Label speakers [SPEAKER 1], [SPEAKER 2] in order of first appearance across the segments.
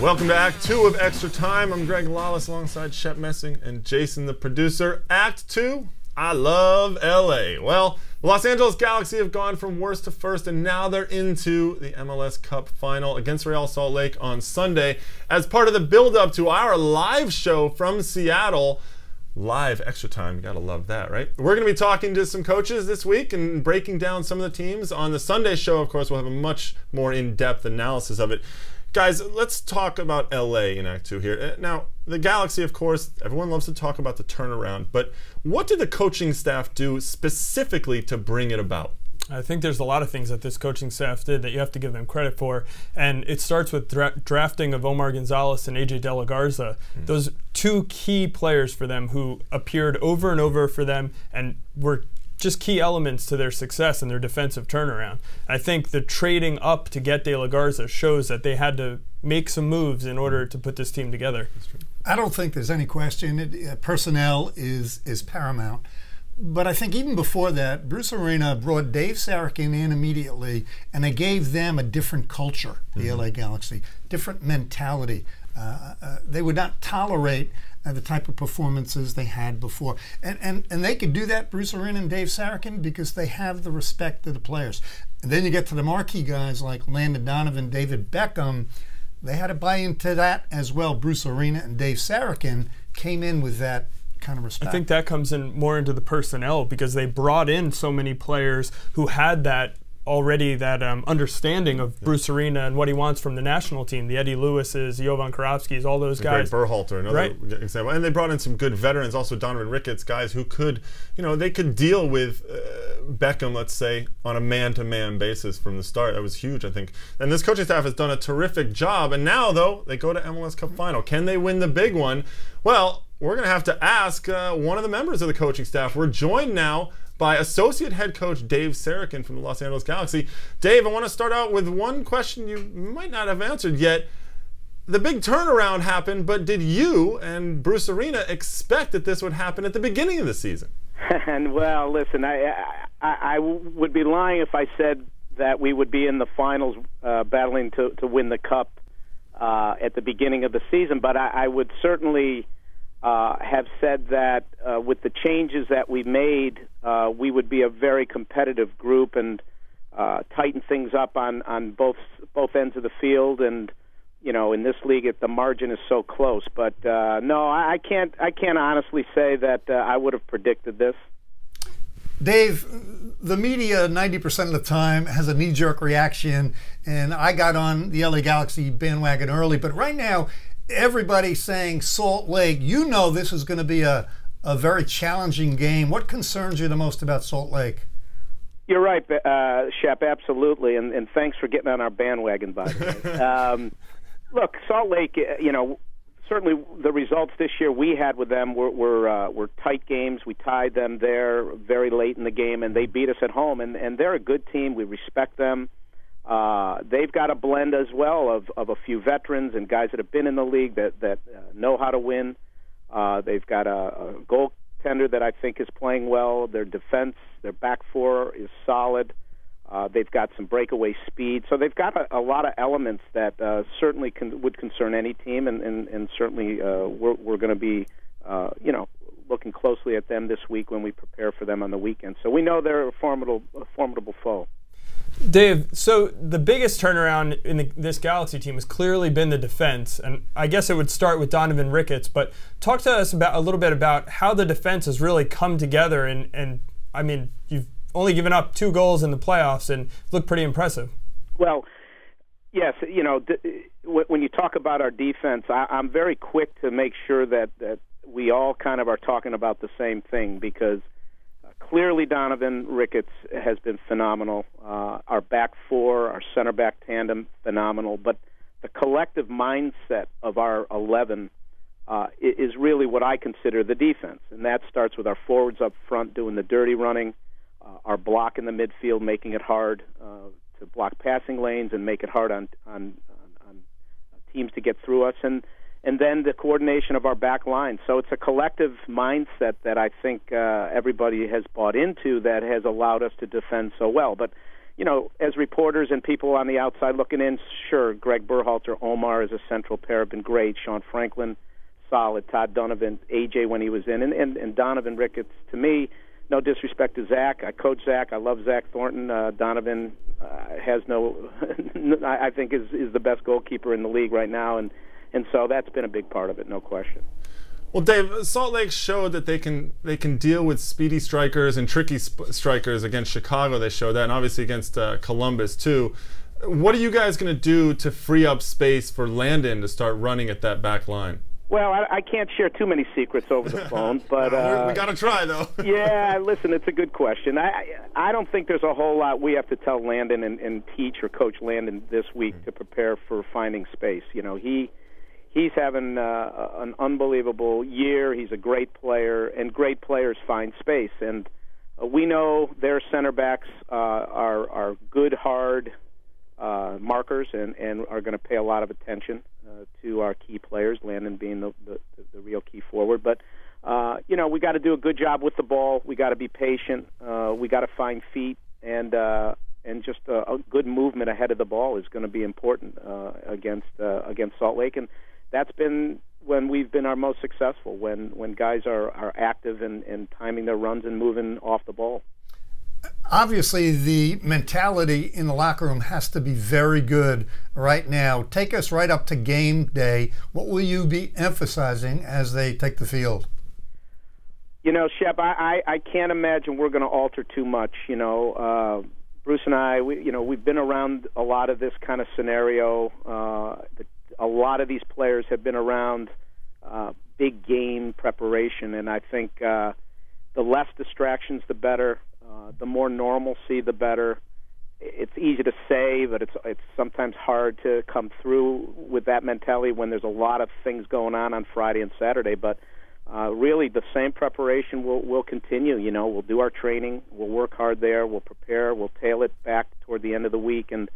[SPEAKER 1] Welcome to Act 2 of Extra Time. I'm Greg Lawless alongside Shep Messing and Jason, the producer. Act 2, I love LA. Well, the Los Angeles Galaxy have gone from worst to first, and now they're into the MLS Cup final against Real Salt Lake on Sunday as part of the build-up to our live show from Seattle. Live Extra Time, you gotta love that, right? We're gonna be talking to some coaches this week and breaking down some of the teams. On the Sunday show, of course, we'll have a much more in-depth analysis of it. Guys, let's talk about LA in Act 2 here. Now, the Galaxy, of course, everyone loves to talk about the turnaround, but what did the coaching staff do specifically to bring it about?
[SPEAKER 2] I think there's a lot of things that this coaching staff did that you have to give them credit for, and it starts with drafting of Omar Gonzalez and AJ De La Garza. Those two key players for them who appeared over and over for them and were just key elements to their success and their defensive turnaround. I think the trading up to get De La Garza shows that they had to make some moves in order to put this team together.
[SPEAKER 3] I don't think there's any question. Personnel is paramount. But I think even before that, Bruce Arena brought Dave Sarachan in immediately, and they gave them a different culture, the LA Galaxy, different mentality. They would not tolerate the type of performances they had before. And they could do that, Bruce Arena and Dave Sarachan, because they have the respect of the players. And then you get to the marquee guys like Landon Donovan, David Beckham. They had to buy into that as well. Bruce Arena and Dave Sarachan came in with that kind of respect.
[SPEAKER 2] I think that comes in more into the personnel because they brought in so many players who had that already, that understanding of Bruce Arena and what he wants from the national team. The Eddie Lewis's, Jovan Karofsky's, all those guys.
[SPEAKER 1] Greg Berhalter, another example. And they brought in some good veterans, also Donovan Ricketts, guys who could, they could deal with Beckham, let's say, on a man-to-man basis from the start. That was huge, I think. And this coaching staff has done a terrific job. And now, though, they go to MLS Cup final. Can they win the big one? Well, we're going to have to ask one of the members of the coaching staff. We're joined now by Associate Head Coach Dave Sarachan from the Los Angeles Galaxy. Dave, I want to start out with one question you might not have answered yet. The big turnaround happened, but did you and Bruce Arena expect that this would happen at the beginning of the season?
[SPEAKER 4] And well, listen, I would be lying if I said that we would be in the finals battling to win the Cup at the beginning of the season, but I would certainly have said that with the changes that we made, we would be a very competitive group and tighten things up on both ends of the field. And in this league, the margin is so close. But no, I can't honestly say that I would have predicted this.
[SPEAKER 3] Dave, the media 90% of the time has a knee-jerk reaction, and I got on the LA Galaxy bandwagon early. But right now, everybody's saying Salt Lake. This is going to be a very challenging game. What concerns you the most about Salt Lake?
[SPEAKER 4] You're right, Shep, absolutely, and thanks for getting on our bandwagon, by the way. Look, Salt Lake, certainly the results this year we had with them were tight games. We tied them there very late in the game, and they beat us at home, and they're a good team. We respect them. They've got a blend as well of a few veterans and guys that have been in the league that know how to win. They've got a goaltender that I think is playing well. Their defense, their back four is solid. They've got some breakaway speed. So they've got a lot of elements that certainly would concern any team, and certainly we're going to be looking closely at them this week when we prepare for them on the weekend. So we know they're a formidable foe.
[SPEAKER 2] Dave, so the biggest turnaround in this Galaxy team has clearly been the defense, and I guess it would start with Donovan Ricketts, but talk to us a little bit about how the defense has really come together, and I mean, you've only given up 2 goals in the playoffs and looked pretty impressive.
[SPEAKER 4] Well, yes, when you talk about our defense, I'm very quick to make sure that we all kind of are talking about the same thing, because clearly Donovan Ricketts has been phenomenal. Our back four, our center back tandem, phenomenal. But the collective mindset of our 11 is really what I consider the defense. And that starts with our forwards up front doing the dirty running, our block in the midfield making it hard to block passing lanes and make it hard on teams to get through us. And then the coordination of our back line. So it's a collective mindset that I think everybody has bought into that has allowed us to defend so well. But, as reporters and people on the outside looking in, sure, Greg Berhalter, Omar as a central pair have been great. Sean Franklin, solid. Todd Donovan, AJ when he was in, and Donovan Ricketts. To me, no disrespect to Zach. I coach Zach. I love Zach Thornton. Donovan has I think is the best goalkeeper in the league right now, and so that's been a big part of it, no question.
[SPEAKER 1] Well, Dave, Salt Lake showed that they can deal with speedy strikers and tricky strikers against Chicago. They showed that, and obviously against Columbus too. What are you guys going to do to free up space for Landon to start running at that back line?
[SPEAKER 4] Well, I can't share too many secrets over the phone, but
[SPEAKER 1] we got to try though.
[SPEAKER 4] Yeah, listen, it's a good question. I don't think there's a whole lot we have to tell Landon and teach or coach Landon this week to prepare for finding space. He's having an unbelievable year. He's a great player, and great players find space. And we know their center backs are good, hard markers and are going to pay a lot of attention to our key players, Landon being the real key forward. But, we got to do a good job with the ball. We got to be patient. We got to find feet, and just a good movement ahead of the ball is going to be important against Salt Lake. And that's been when we've been our most successful, when guys are active and timing their runs and moving off the ball.
[SPEAKER 3] Obviously, the mentality in the locker room has to be very good right now. Take us right up to game day. What will you be emphasizing as they take the field?
[SPEAKER 4] Shep, I can't imagine we're going to alter too much. Bruce and I, we've been around a lot of this kind of scenario. A lot of these players have been around big game preparation, and I think the less distractions, the better. The more normalcy, the better. It's easy to say, but it's sometimes hard to come through with that mentality when there's a lot of things going on Friday and Saturday. But really, the same preparation will continue. We'll do our training, we'll work hard there, we'll prepare, we'll tail it back toward the end of the week, and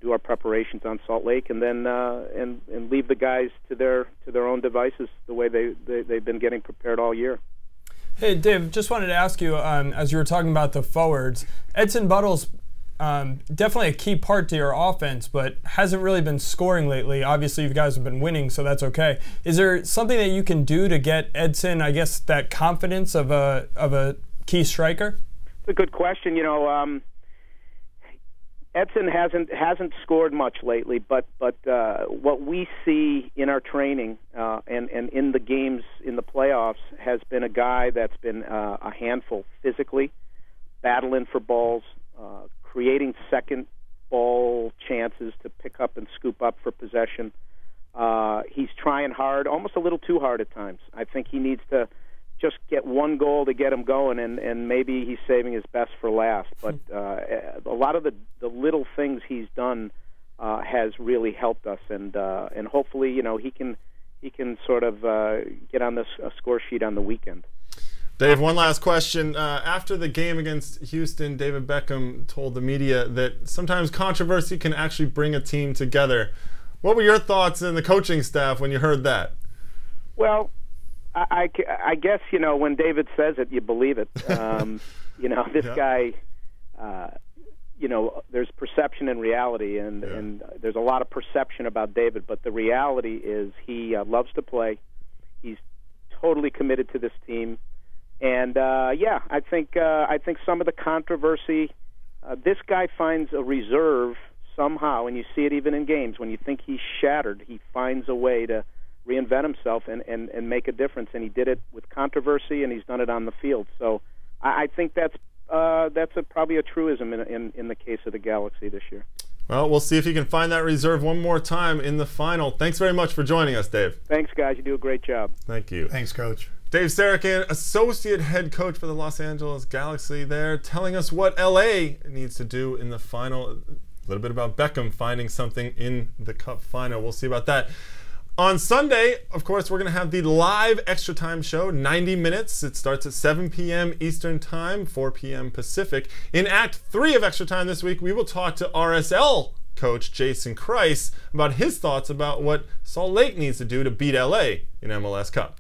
[SPEAKER 4] do our preparations on Salt Lake, and then and leave the guys to their own devices the way they've been getting prepared all year.
[SPEAKER 2] Hey, Dave, just wanted to ask you, as you were talking about the forwards, Edson Buttle's definitely a key part to your offense, but hasn't really been scoring lately. Obviously, you guys have been winning, so that's okay. Is there something that you can do to get Edson, I guess, that confidence of a key striker?
[SPEAKER 4] It's a good question. Edson hasn't scored much lately, but what we see in our training and in the games in the playoffs has been a guy that's been a handful physically, battling for balls, creating second ball chances to pick up and scoop up for possession. He's trying hard, almost a little too hard at times. I think he needs to just get one goal to get him going, and maybe he's saving his best for last. But a lot of the little things he's done has really helped us, and hopefully, he can sort of get on the score sheet on the weekend.
[SPEAKER 1] Dave, one last question. After the game against Houston, David Beckham told the media that sometimes controversy can actually bring a team together. What were your thoughts and the coaching staff when you heard that?
[SPEAKER 4] Well, I guess, when David says it, you believe it. This guy, there's perception and reality, and there's a lot of perception about David, but the reality is he loves to play. He's totally committed to this team. And, I think some of the controversy, this guy finds a reserve somehow, and you see it even in games. When you think he's shattered, he finds a way to reinvent himself and make a difference, and he did it with controversy, and he's done it on the field. So I think that's probably a truism in the case of the Galaxy this year.
[SPEAKER 1] Well, we'll see if he can find that reserve one more time in the final. Thanks very much for joining us, Dave.
[SPEAKER 4] Thanks, guys. You do a great job.
[SPEAKER 1] Thank you.
[SPEAKER 3] Thanks, Coach.
[SPEAKER 1] Dave Sarachan, associate head coach for the Los Angeles Galaxy there, telling us what LA needs to do in the final. A little bit about Beckham finding something in the Cup final. We'll see about that. On Sunday, of course, we're going to have the live Extra Time show, 90 minutes. It starts at 7 p.m. Eastern Time, 4 p.m. Pacific. In Act 3 of Extra Time this week, we will talk to RSL coach Jason Kreis about his thoughts about what Salt Lake needs to do to beat LA in MLS Cup.